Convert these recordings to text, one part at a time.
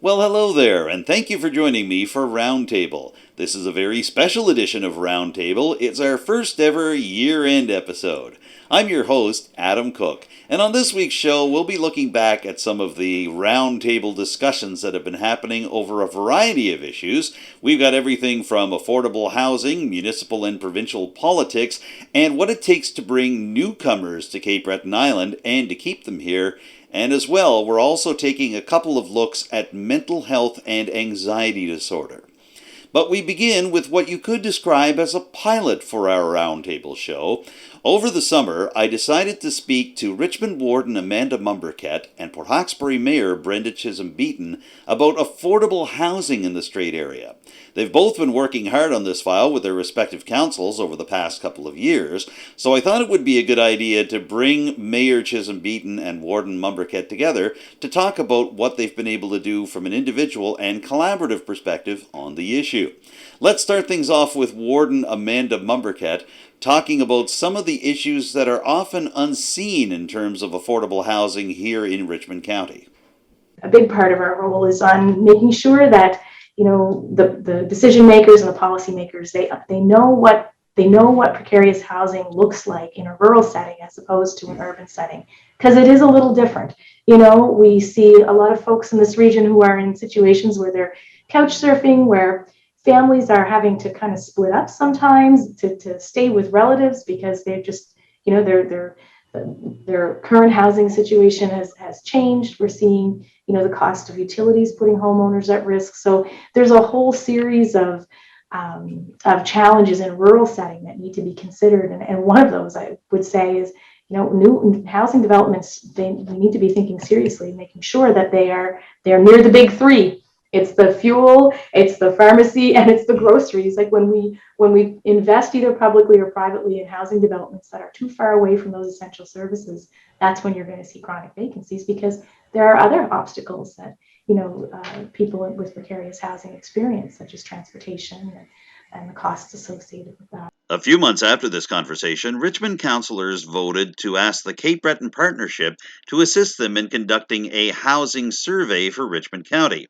Well, hello there, and thank you for joining me for Roundtable. This is a very special edition of Roundtable. It's our first ever year-end episode. I'm your host, Adam Cook, and on this week's show, we'll be looking back at some of the roundtable discussions that have been happening over a variety of issues. We've got everything from affordable housing, municipal and provincial politics, and what it takes to bring newcomers to Cape Breton Island and to keep them here. And as well, we're also taking a couple of looks at mental health and anxiety disorder. But we begin with what you could describe as a pilot for our roundtable show. Over the summer, I decided to speak to Richmond Warden Amanda Mumberket and Port Hawkesbury Mayor Brenda Chisholm-Beaton about affordable housing in the Strait Area. They've both been working hard on this file with their respective councils over the past couple of years, so I thought it would be a good idea to bring Mayor Chisholm-Beaton and Warden Mumberket together to talk about what they've been able to do from an individual and collaborative perspective on the issue. Let's start things off with Warden Amanda Mumberket talking about some of the issues that are often unseen in terms of affordable housing here in Richmond County. A big part of our role is on making sure that the decision makers and the policy makers they know what precarious housing looks like in a rural setting as opposed to an urban setting, because it is a little different. We see a lot of folks in this region who are in situations where they're couch surfing, where families are having to kind of split up sometimes to stay with relatives because they're just, their current housing situation has changed. We're seeing, the cost of utilities putting homeowners at risk. So there's a whole series of challenges in rural setting that need to be considered. And one of those, I would say, is, new housing developments, we need to be thinking seriously, making sure that they're near the big three. It's the fuel, it's the pharmacy, and it's the groceries. Like when we invest either publicly or privately in housing developments that are too far away from those essential services, that's when you're going to see chronic vacancies, because there are other obstacles that people with precarious housing experience, such as transportation and the costs associated with that. A few months after this conversation, Richmond councillors voted to ask the Cape Breton Partnership to assist them in conducting a housing survey for Richmond County.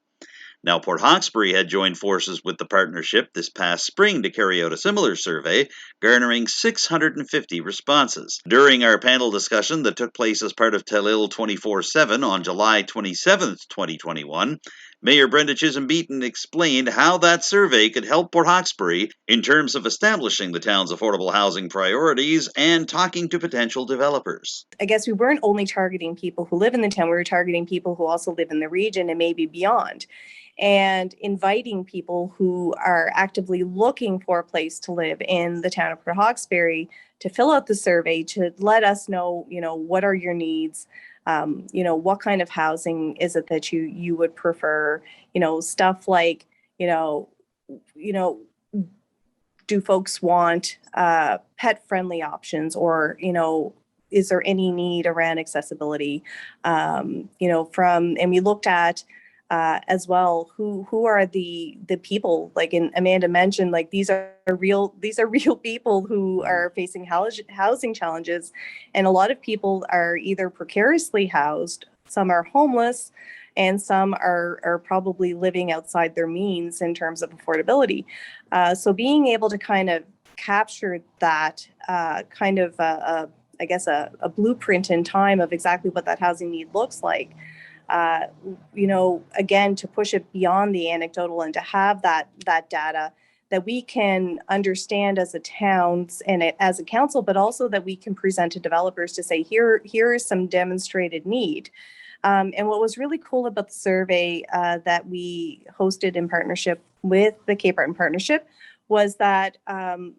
Now, Port Hawkesbury had joined forces with the partnership this past spring to carry out a similar survey, garnering 650 responses. During our panel discussion that took place as part of Telile 24/7 on July 27th, 2021, Mayor Brenda Chisholm-Beaton explained how that survey could help Port Hawkesbury in terms of establishing the town's affordable housing priorities and talking to potential developers. I guess we weren't only targeting people who live in the town, we were targeting people who also live in the region and maybe beyond, and inviting people who are actively looking for a place to live in the town of Port Hawkesbury to fill out the survey, to let us know, what are your needs, what kind of housing is it that you would prefer, stuff like, do folks want pet-friendly options, or, is there any need around accessibility, and we looked at as well, who are the people, like Amanda mentioned, like these are real people who are facing housing challenges, and a lot of people are either precariously housed, some are homeless, and some are probably living outside their means in terms of affordability. So being able to kind of capture that kind of a blueprint in time of exactly what that housing need looks like. Again, to push it beyond the anecdotal and to have that data that we can understand as a town and as a council, but also that we can present to developers to say, here is some demonstrated need. And what was really cool about the survey that we hosted in partnership with the Cape Breton Partnership was that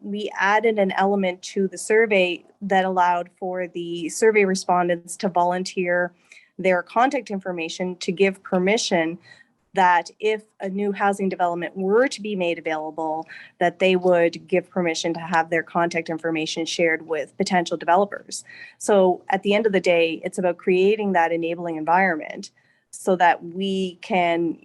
we added an element to the survey that allowed for the survey respondents to volunteer their contact information to give permission that if a new housing development were to be made available, that they would give permission to have their contact information shared with potential developers. So at the end of the day, it's about creating that enabling environment so that we can,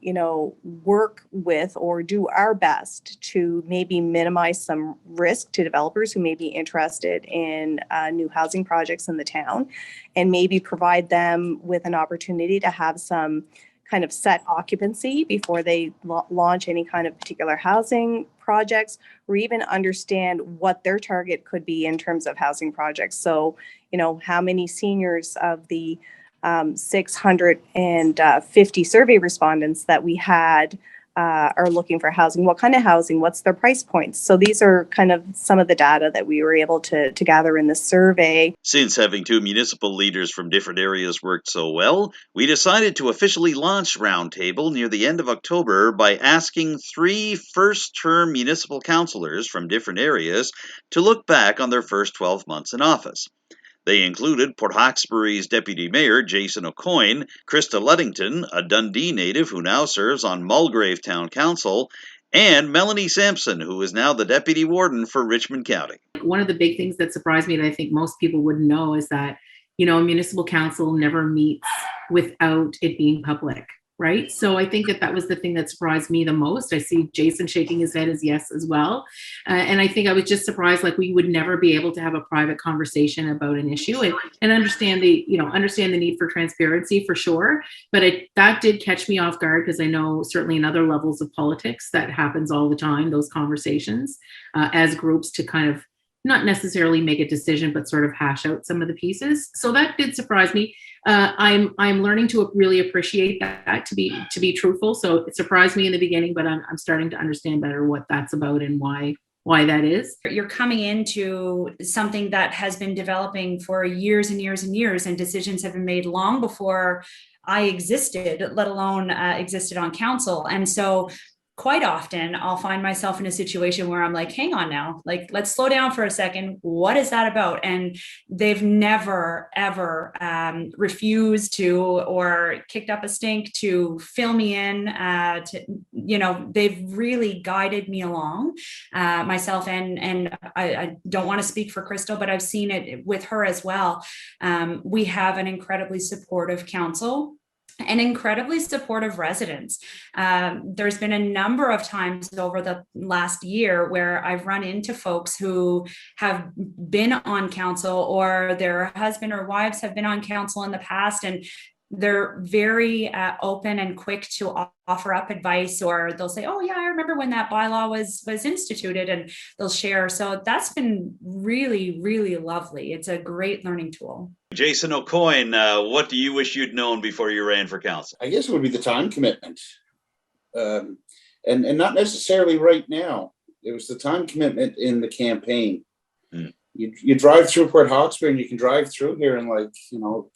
work with or do our best to maybe minimize some risk to developers who may be interested in new housing projects in the town, and maybe provide them with an opportunity to have some kind of set occupancy before they launch any kind of particular housing projects, or even understand what their target could be in terms of housing projects. So, how many seniors of the 650 survey respondents that we had are looking for housing, what kind of housing, what's their price points. So these are kind of some of the data that we were able to gather in the survey. Since having two municipal leaders from different areas worked so well, we decided to officially launch Roundtable near the end of October by asking 3 first-term municipal councillors from different areas to look back on their first 12 months in office. They included Port Hawkesbury's Deputy Mayor Jason O'Coin, Krista Luddington, a Dundee native who now serves on Mulgrave Town Council, and Melanie Sampson, who is now the Deputy Warden for Richmond County. One of the big things that surprised me that I think most people wouldn't know is that, a municipal council never meets without it being public, right? So I think that was the thing that surprised me the most. I see Jason shaking his head as yes as well. And I think I was just surprised, like we would never be able to have a private conversation about an issue and understand the need for transparency for sure. But that did catch me off guard, because I know certainly in other levels of politics that happens all the time, those conversations as groups to kind of not necessarily make a decision, but sort of hash out some of the pieces. So that did surprise me. I'm learning to really appreciate that, to be truthful. So it surprised me in the beginning, but I'm starting to understand better what that's about and why that is. You're coming into something that has been developing for years and years and years, and decisions have been made long before I existed, let alone existed on council. And so quite often I'll find myself in a situation where I'm like, hang on now, like, let's slow down for a second. What is that about? And they've never, ever refused to or kicked up a stink to fill me in. They've really guided me along, myself. And I don't want to speak for Crystal, but I've seen it with her as well. We have an incredibly supportive council and incredibly supportive residents. There's been a number of times over the last year where I've run into folks who have been on council, or their husband or wives have been on council in the past, and they're very open and quick to offer up advice, or they'll say, oh yeah, I remember when that bylaw was instituted, and they'll share. So that's been really, really lovely. It's a great learning tool. Jason O'Coin, what do you wish you'd known before you ran for council? I guess it would be the time commitment. And not necessarily right now. It was the time commitment in the campaign. You drive through Port Hawkesbury, and you can drive through here in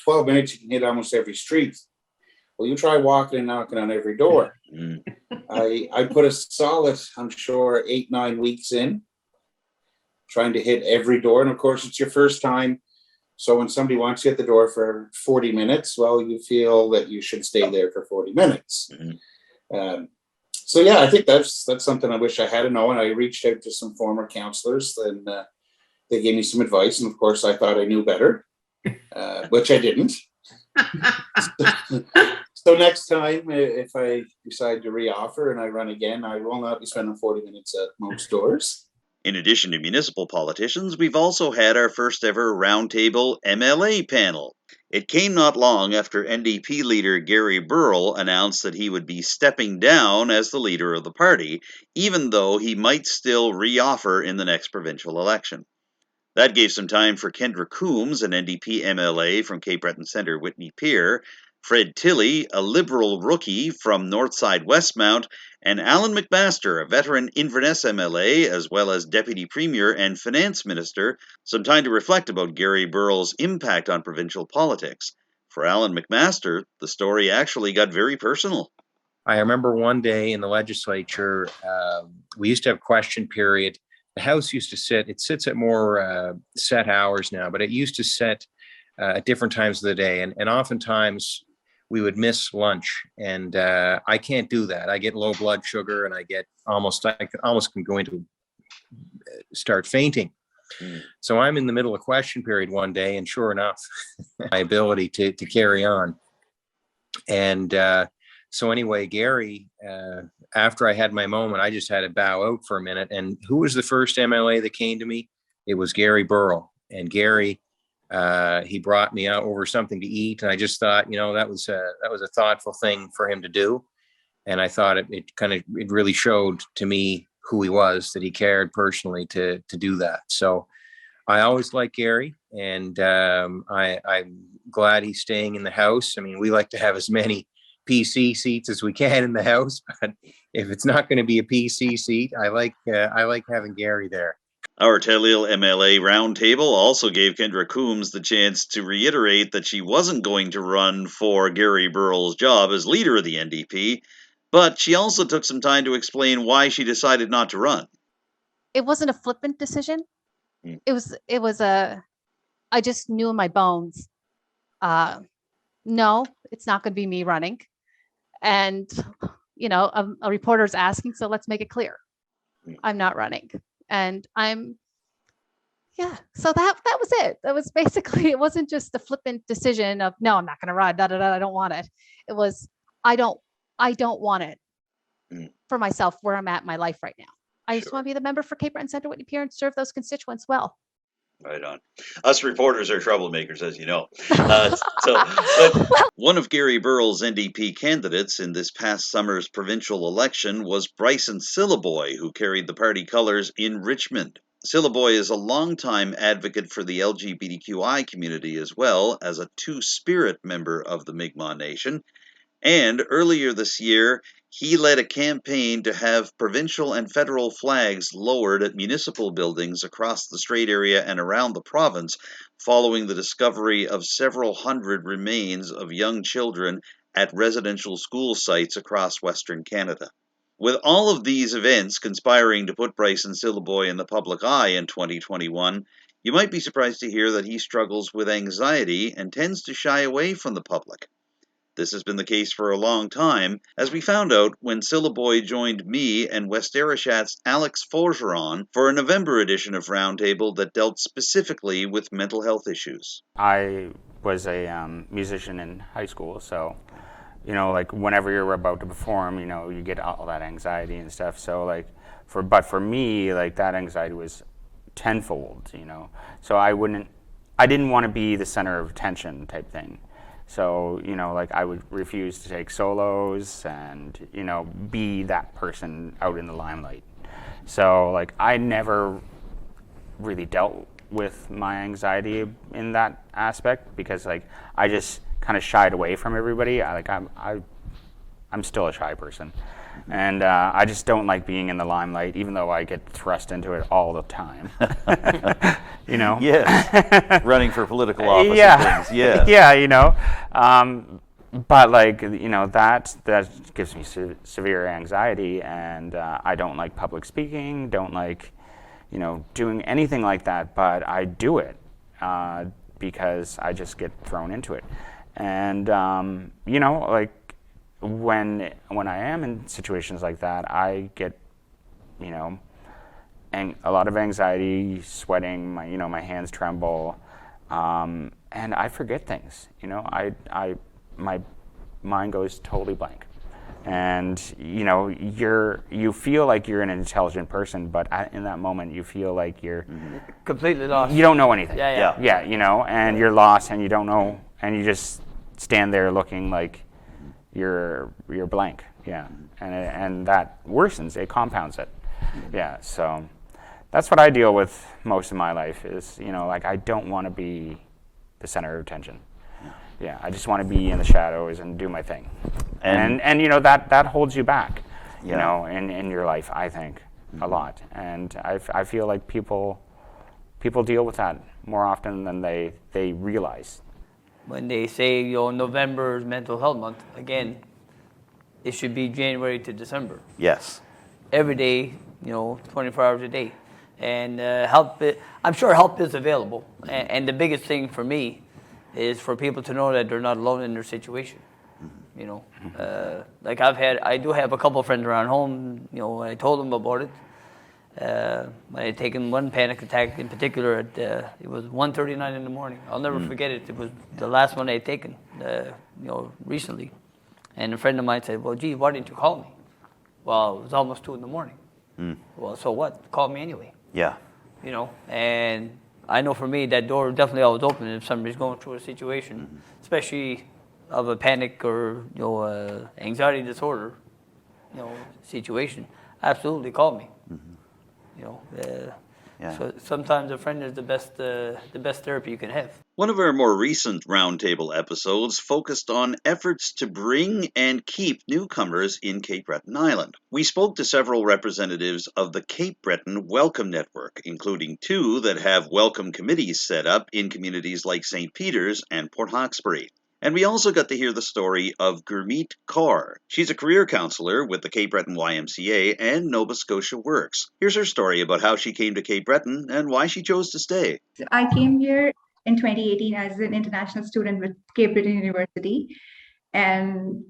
12 minutes, you can hit almost every street. Well, you try walking and knocking on every door. I put a solid, I'm sure, 8-9 weeks in, trying to hit every door. And of course, it's your first time. So when somebody wants you at the door for 40 minutes, well, you feel that you should stay there for 40 minutes. So yeah, I think that's something I wish I had known. I reached out to some former councillors, and they gave me some advice, and of course I thought I knew better, which I didn't. So next time, if I decide to reoffer and I run again, I will not be spending 40 minutes at most doors. In addition to municipal politicians, we've also had our first ever Roundtable MLA panel. It came not long after NDP leader Gary Burrell announced that he would be stepping down as the leader of the party, even though he might still reoffer in the next provincial election. That gave some time for Kendra Coombs, an NDP MLA from Cape Breton Centre, Whitney Pier, Fred Tilley, a Liberal rookie from Northside Westmount, and Alan McMaster, a veteran Inverness MLA, as well as Deputy Premier and Finance Minister, some time to reflect about Gary Burrell's impact on provincial politics. For Alan McMaster, the story actually got very personal. I remember one day in the legislature, we used to have question period. The House used to sit, it sits at more set hours now, but it used to sit at different times of the day. And oftentimes we would miss lunch, and I can't do that. I get low blood sugar, and I almost can go into start fainting. So I'm in the middle of question period one day, and sure enough, my ability to carry on. And so anyway, Gary, after I had my moment, I just had to bow out for a minute. And who was the first MLA that came to me? It was Gary Boudreau. And Gary, he brought me out over something to eat, and I just thought, that was a thoughtful thing for him to do. And I thought it really showed to me who he was, that he cared personally to do that. So I always like Gary, and I'm glad he's staying in the house. I mean, we like to have as many PC seats as we can in the house, but if it's not going to be a PC seat, I like having Gary there. Our Telile MLA roundtable also gave Kendra Coombs the chance to reiterate that she wasn't going to run for Gary Burrell's job as leader of the NDP, but she also took some time to explain why she decided not to run. It wasn't a flippant decision. It was I just knew in my bones, no, it's not going to be me running. And, a reporter's asking, so let's make it clear. I'm not running. And so that was it. That was basically, it wasn't just a flippant decision of, no, I'm not going to run, I don't want it. It was, I don't want it for myself where I'm at in my life right now. I just want to be the member for Cape Breton Centre Whitney Pier and serve those constituents well. Right on. Us reporters are troublemakers, as you know. One of Gary Burrell's NDP candidates in this past summer's provincial election was Bryson Syllaboy, who carried the party colours in Richmond. Syllaboy is a longtime advocate for the LGBTQI community, as well as a Two-Spirit member of the Mi'kmaq Nation. And earlier this year, he led a campaign to have provincial and federal flags lowered at municipal buildings across the Strait Area and around the province, following the discovery of several hundred remains of young children at residential school sites across Western Canada. With all of these events conspiring to put Bryson Syllaboy in the public eye in 2021, you might be surprised to hear that he struggles with anxiety and tends to shy away from the public. This has been the case for a long time, as we found out when Syllaboy joined me and West Arashat's Alex Forgeron for a November edition of Roundtable that dealt specifically with mental health issues. I was a musician in high school, so, whenever you're about to perform, you get all that anxiety and stuff. So, but for me, that anxiety was tenfold, So I didn't want to be the center of attention type thing. So, I would refuse to take solos and, be that person out in the limelight. So, I never really dealt with my anxiety in that aspect because, I just kind of shied away from everybody. I'm still a shy person. And I just don't like being in the limelight, even though I get thrust into it all the time. Yes. Running for political office and things. Yeah. But that gives me severe anxiety, and I don't like public speaking, don't like, doing anything like that, but I do it because I just get thrown into it. And, when I am in situations like that, I get, a lot of anxiety, sweating, my hands tremble, and I forget things. My mind goes totally blank, and you feel like you're an intelligent person, but in that moment you feel like you're completely lost. You don't know anything. Yeah. And you're lost, and you don't know, and you just stand there looking like you're blank, and that worsens, it compounds it, so that's what I deal with most of my life is, I don't want to be the center of attention. I just want to be in the shadows and do my thing, and that holds you back, in your life, I think, a lot, and I feel like people deal with that more often than they realize. When they say, November is Mental Health Month, again, it should be January to December. Yes. Every day, 24 hours a day. And I'm sure help is available. And the biggest thing for me is for people to know that they're not alone in their situation. you know. Like I do have a couple of friends around home, you know, I told them about it. I had taken one panic attack in particular at, it was 1:39 in the morning. I'll never forget it. It was the last one I had taken, you know, recently. And a friend of mine said, well, gee, why didn't you call me? Well, it was almost 2 in the morning. Well, so what? Call me anyway. Yeah. You know, and I know for me that door definitely always open if somebody's going through a situation, especially of a panic or, you know, anxiety disorder, you know, situation. Absolutely call me. You know, so sometimes a friend is the best therapy you can have. One of our more recent Roundtable episodes focused on efforts to bring and keep newcomers in Cape Breton Island. We spoke to several representatives of the Cape Breton Welcome Network, including 2 that have welcome committees set up in communities like St. Peter's and Port Hawkesbury. And we also got to hear the story of Gurmeet Kaur. She's a career counselor with the Cape Breton YMCA and Nova Scotia Works. Here's her story about how she came to Cape Breton and why she chose to stay. So I came here in 2018 as an international student with Cape Breton University. And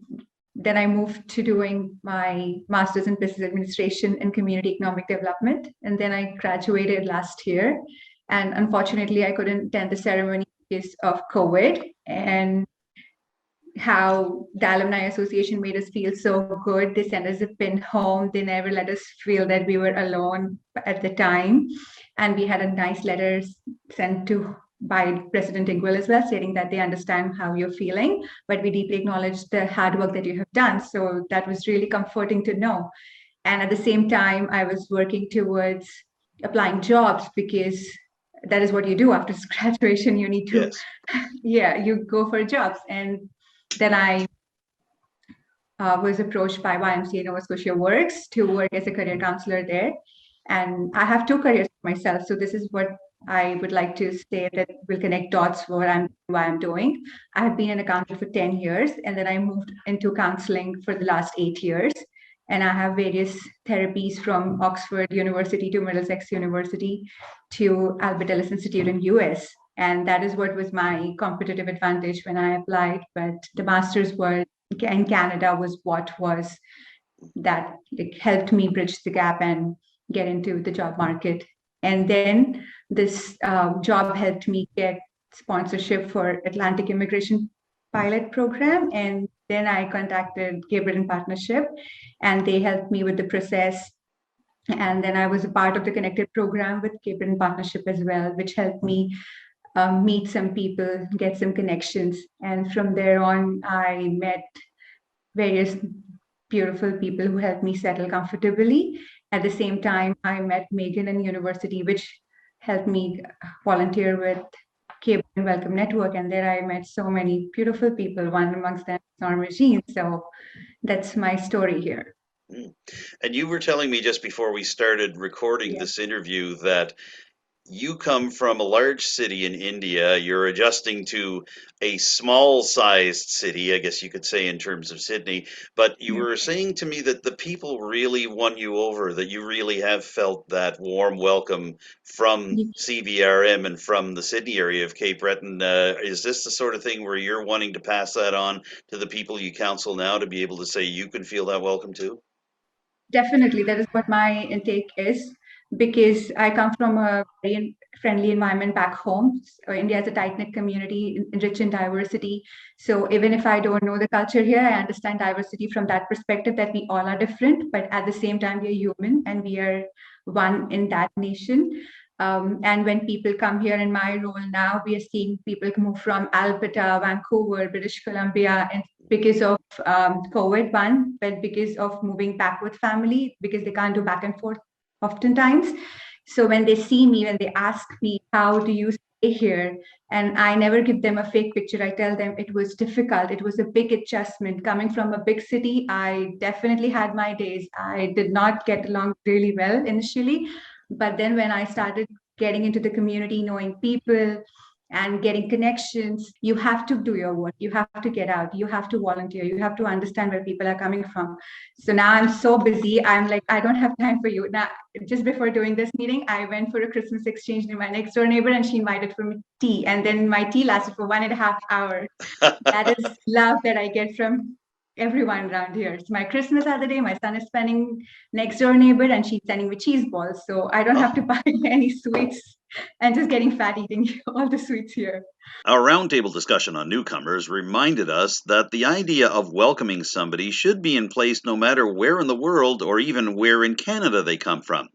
then I moved to doing my master's in business administration and community economic development. And then I graduated last year. And unfortunately, I couldn't attend the ceremony because of COVID. And how the Alumni Association made us feel so good. They sent us a pin home. They never let us feel that we were alone at the time. And we had a nice letter sent to by President Ingwell as well, stating that they understand how you're feeling, but we deeply acknowledge the hard work that you have done. So that was really comforting to know. And at the same time, I was working towards applying jobs because that is what you do after graduation. You need to, you go for jobs. And then I was approached by YMCA Nova Scotia Works to work as a career counselor there. And I have 2 careers myself. So this is what I would like to say that will connect dots for what I'm doing. I have been an accountant for 10 years, and then I moved into counseling for the last 8 years. And I have various therapies from Oxford University to Middlesex University to Albert Ellis Institute in US. And that is what was my competitive advantage when I applied. But the master's was in Canada was what was that helped me bridge the gap and get into the job market. And then this job helped me get sponsorship for Atlantic Immigration Pilot Program. And then I contacted Cape Breton Partnership, and they helped me with the process. And then I was a part of the Connected program with Cape Breton Partnership as well, which helped me meet some people, get some connections. And from there on, I met various beautiful people who helped me settle comfortably. At the same time, I met Megan in university, which helped me volunteer with Cape Breton Welcome Network. And there I met so many beautiful people, one amongst them is Norma Jean. So that's my story here. And you were telling me just before we started recording this interview that you come from a large city in India. You're adjusting to a small-sized city, I guess you could say, in terms of Sydney. But you were saying to me that the people really won you over, that you really have felt that warm welcome from CBRM and from the Sydney area of Cape Breton. Is this the sort of thing where you're wanting to pass that on to the people you counsel now to be able to say you can feel that welcome too? Definitely, that is what my intake is, because I come from a very friendly environment back home. So India is a tight-knit community, rich in diversity. So even if I don't know the culture here, I understand diversity from that perspective, that we all are different, but at the same time, we are human and we are one in that nation. And when people come here in my role now, we are seeing people move from Alberta, Vancouver, British Columbia, and because of COVID one, but because of moving back with family, because they can't do back and forth oftentimes. So when they see me, when they ask me, how do you stay here? And I never give them a fake picture. I tell them it was difficult. It was a big adjustment. Coming from a big city, I definitely had my days. I did not get along really well initially. But then when I started getting into the community, knowing people and getting connections, you have to do your work. You have to get out. You have to volunteer. You have to understand where people are coming from. So now I'm so busy. I'm like, I don't have time for you. Now, just before doing this meeting, I went for a Christmas exchange with my next door neighbor and she invited for me tea. And then my tea lasted for 1.5 hours. That is love that I get from everyone around here. It's my Christmas other day. My son is spending next door neighbor, and she's sending me cheese balls. So I don't have to buy any sweets and just getting fat eating all the sweets here. Our roundtable discussion on newcomers reminded us that the idea of welcoming somebody should be in place no matter where in the world or even where in Canada they come from.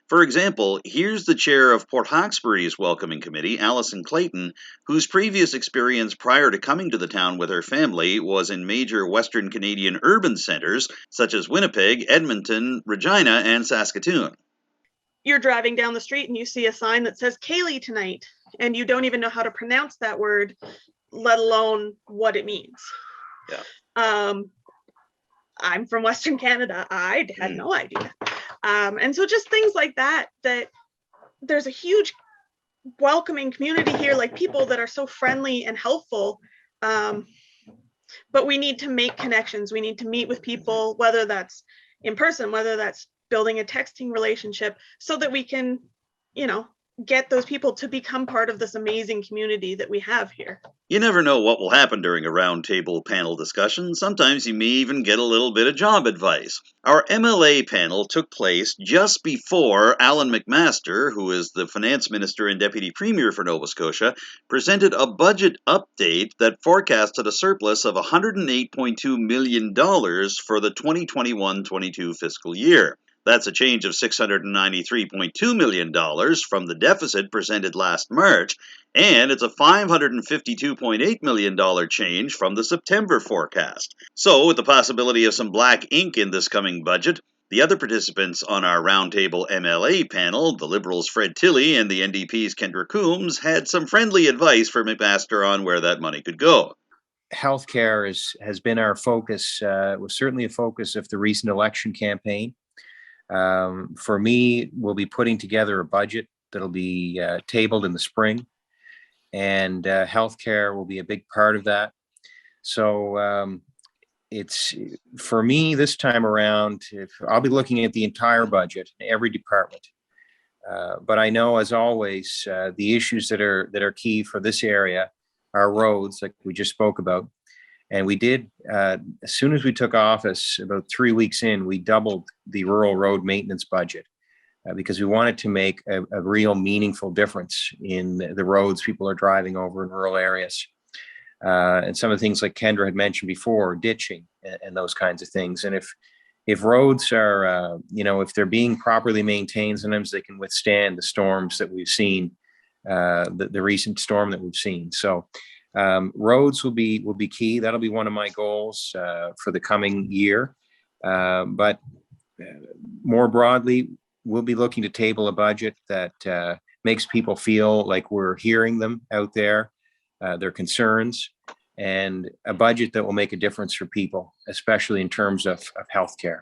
For example, here's the chair of Port Hawkesbury's welcoming committee, Alison Clayton, whose previous experience prior to coming to the town with her family was in major Western Canadian urban centres such as Winnipeg, Edmonton, Regina, and Saskatoon. You're driving down the street and you see a sign that says Kaylee tonight, and you don't even know how to pronounce that word, let alone what it means. Yeah. I'm from Western Canada. I had no idea. And so just things like that there's a huge welcoming community here, like people that are so friendly and helpful. But we need to make connections. We need to meet with people, whether that's in person, whether that's building a texting relationship, so that we can, get those people to become part of this amazing community that we have here. You never know what will happen during a roundtable panel discussion. Sometimes you may even get a little bit of job advice. Our MLA panel took place just before Alan McMaster, who is the Finance Minister and Deputy Premier for Nova Scotia, presented a budget update that forecasted a surplus of $108.2 million for the 2021-22 fiscal year. That's a change of $693.2 million from the deficit presented last March, and it's a $552.8 million change from the September forecast. So, with the possibility of some black ink in this coming budget, the other participants on our Roundtable MLA panel, the Liberals' Fred Tilley and the NDP's Kendra Coombs, had some friendly advice for McMaster on where that money could go. Healthcare has been our focus. It was certainly a focus of the recent election campaign. For me, we'll be putting together a budget that'll be tabled in the spring, and healthcare will be a big part of that. So it's, for me this time around, I'll be looking at the entire budget, every department. But I know, as always, the issues that are key for this area are roads, like we just spoke about. And we did, as soon as we took office, about 3 weeks in, we doubled the rural road maintenance budget because we wanted to make a real meaningful difference in the roads people are driving over in rural areas. And some of the things like Kendra had mentioned before, ditching and those kinds of things. And if roads are, if they're being properly maintained, sometimes they can withstand the storms that we've seen, the recent storm that we've seen. So roads will be key. That'll be one of my goals for the coming year. But more broadly, we'll be looking to table a budget that makes people feel like we're hearing them out there, their concerns, and a budget that will make a difference for people, especially in terms of healthcare.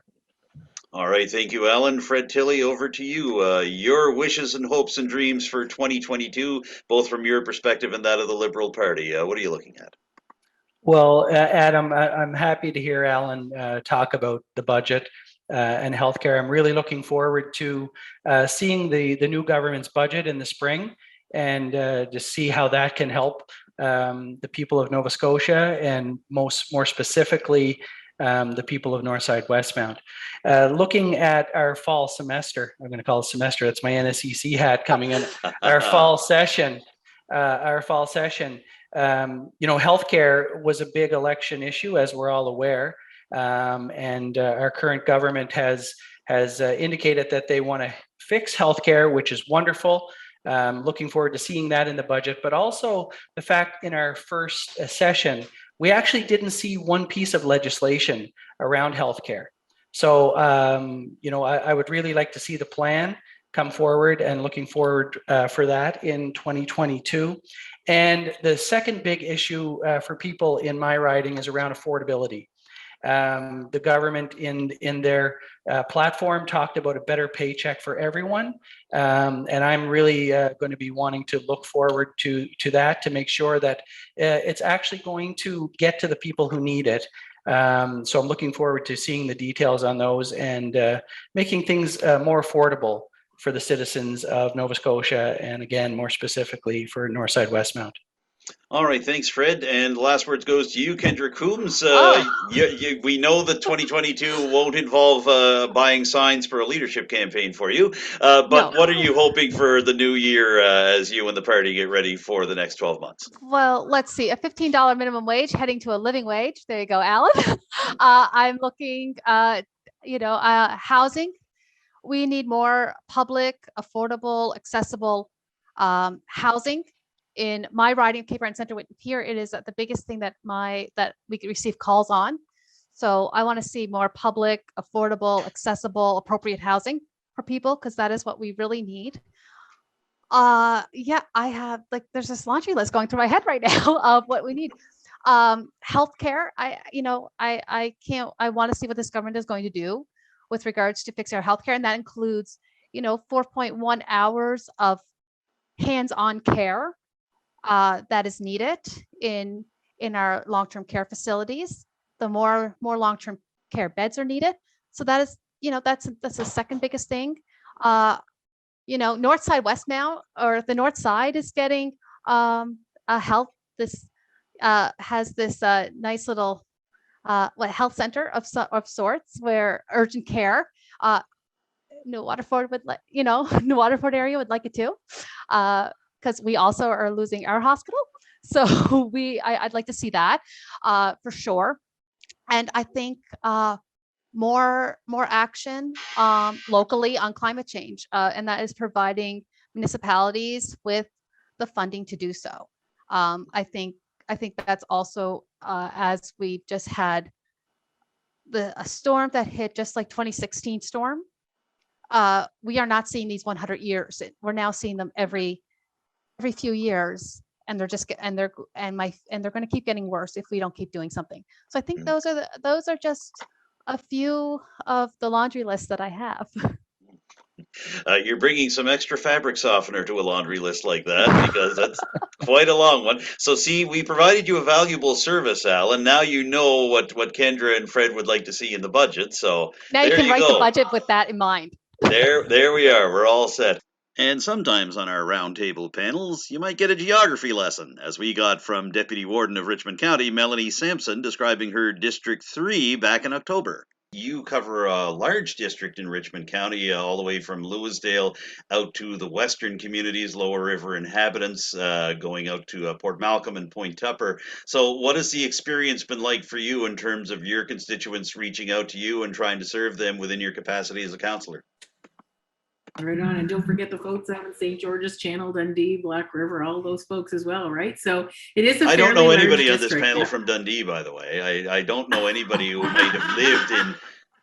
All right, thank you, Alan. Fred Tilley, over to you. Your wishes and hopes and dreams for 2022, both from your perspective and that of the Liberal Party. What are you looking at? Well, Adam, I'm happy to hear Alan talk about the budget and healthcare. I'm really looking forward to seeing the new government's budget in the spring, and to see how that can help the people of Nova Scotia, and more specifically, the people of Northside Westmount. Looking at our fall semester, I'm going to call it semester, that's my NSEC hat coming in, our fall session. Healthcare was a big election issue, as we're all aware. And our current government has indicated that they want to fix healthcare, which is wonderful. Looking forward to seeing that in the budget, but also the fact in our first session, we actually didn't see one piece of legislation around healthcare. So, I would really like to see the plan come forward, and looking forward for that in 2022. And the second big issue for people in my riding is around affordability. The government in their platform talked about a better paycheck for everyone. And I'm really going to be wanting to look forward to that, to make sure that it's actually going to get to the people who need it. So I'm looking forward to seeing the details on those, and making things more affordable for the citizens of Nova Scotia, and again, more specifically for Northside Westmount. All right, thanks, Fred. And the last words goes to you, Kendra Coombs. We know that 2022 won't involve buying signs for a leadership campaign for you, but No. what are you hoping for the new year as you and the party get ready for the next 12 months? Well, let's see, a $15 minimum wage heading to a living wage. There you go, Alan. I'm looking, housing. We need more public, affordable, accessible housing. In my riding of Cape Breton Centre, here it is the biggest thing that we receive calls on. So I want to see more public, affordable, accessible, appropriate housing for people, because that is what we really need. Yeah, I have there's this laundry list going through my head right now of what we need. Healthcare. I want to see what this government is going to do with regards to fixing our healthcare, and that includes 4.1 hours of hands-on care that is needed in our long-term care facilities. The more long-term care beds are needed. So that is, that's the second biggest thing. North side, west now, or the north side is getting a health. This has this nice little health center of sorts where urgent care. New Waterford would New Waterford area would like it too, because we also are losing our hospital. So I'd like to see that for sure. And I think more action locally on climate change, and that is providing municipalities with the funding to do so. I think that's also as we've just had a storm that hit just like 2016 storm. We are not seeing these 100 years. We're now seeing them every few years, and they're going to keep getting worse if we don't keep doing something. So I think those are just a few of the laundry lists that I have. You're bringing some extra fabric softener to a laundry list like that, because that's quite a long one. So see, we provided you a valuable service, Alan. Now you know what Kendra and Fred would like to see in the budget. So Now you can write the budget with that in mind. There we are. We're all set. And sometimes on our roundtable panels, you might get a geography lesson, as we got from Deputy Warden of Richmond County, Melanie Sampson, describing her District 3 back in October. You cover a large district in Richmond County, all the way from Lewisdale out to the western communities, Lower River inhabitants, going out to Port Malcolm and Point Tupper. So what has the experience been like for you in terms of your constituents reaching out to you and trying to serve them within your capacity as a councillor? Right on. And don't forget the folks out in St. George's Channel, Dundee, Black River, all those folks as well, right? So it is a I don't know anybody on this panel from Dundee, by the way. I don't know anybody who might have lived in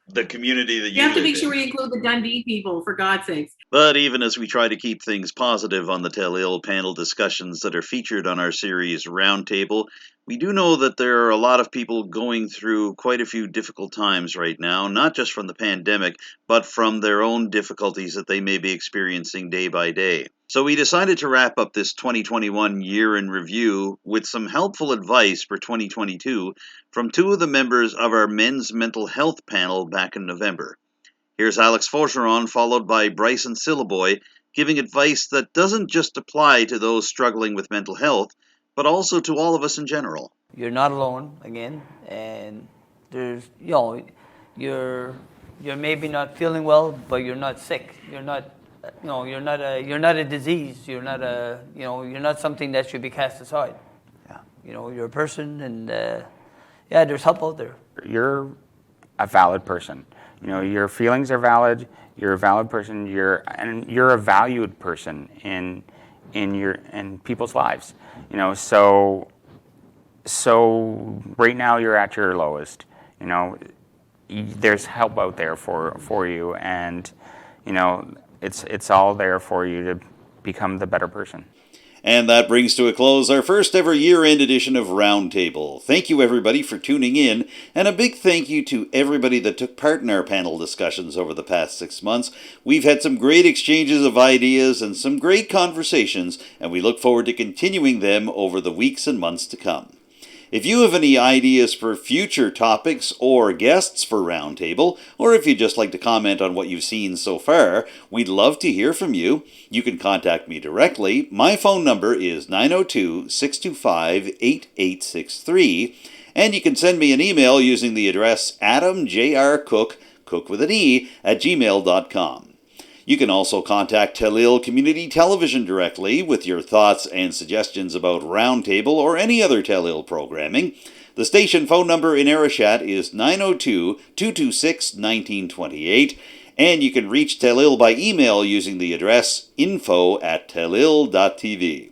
the community that you have to live make sure in. we include the Dundee people, for God's sakes. But even as we try to keep things positive on the Telile panel discussions that are featured on our series Roundtable, we do know that there are a lot of people going through quite a few difficult times right now, not just from the pandemic, but from their own difficulties that they may be experiencing day by day. So we decided to wrap up this 2021 year in review with some helpful advice for 2022 from two of the members of our men's mental health panel back in November. Here's Alex Forgeron, followed by Bryson Syllaboy, giving advice that doesn't just apply to those struggling with mental health, but also to all of us in general. You're not alone, again, and there's, you're maybe not feeling well, but you're not sick. You're not a disease. You're not something that should be cast aside. Yeah. You're a person, and there's help out there. You're a valid person. Your feelings are valid. You're a valid person. You're a valued person in people's lives. So right now you're at your lowest. There's help out there for you, and it's all there for you to become the better person. And that brings to a close our first ever year-end edition of Roundtable. Thank you everybody for tuning in, and a big thank you to everybody that took part in our panel discussions over the past 6 months. We've had some great exchanges of ideas and some great conversations, and we look forward to continuing them over the weeks and months to come. If you have any ideas for future topics or guests for Roundtable, or if you'd just like to comment on what you've seen so far, we'd love to hear from you. You can contact me directly. My phone number is 902-625-8863, and you can send me an email using the address adamjrcook, cook with an E, @gmail.com. You can also contact Telile Community Television directly with your thoughts and suggestions about Roundtable or any other Telile programming. The station phone number in Arichat is 902-226-1928, and you can reach Telile by email using the address info@telile.tv.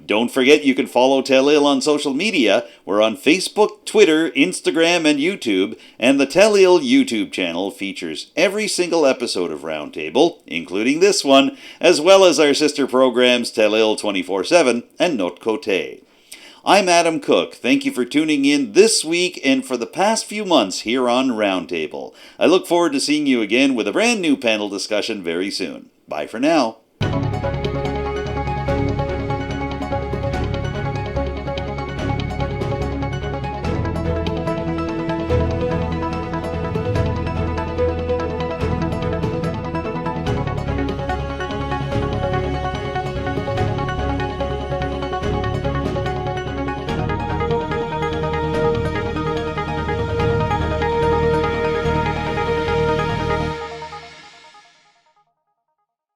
Don't forget you can follow Telile on social media. We're on Facebook, Twitter, Instagram, and YouTube, and the Telile YouTube channel features every single episode of Roundtable, including this one, as well as our sister programs Telile 24/7 and Notre Côté. I'm Adam Cook. Thank you for tuning in this week and for the past few months here on Roundtable. I look forward to seeing you again with a brand new panel discussion very soon. Bye for now.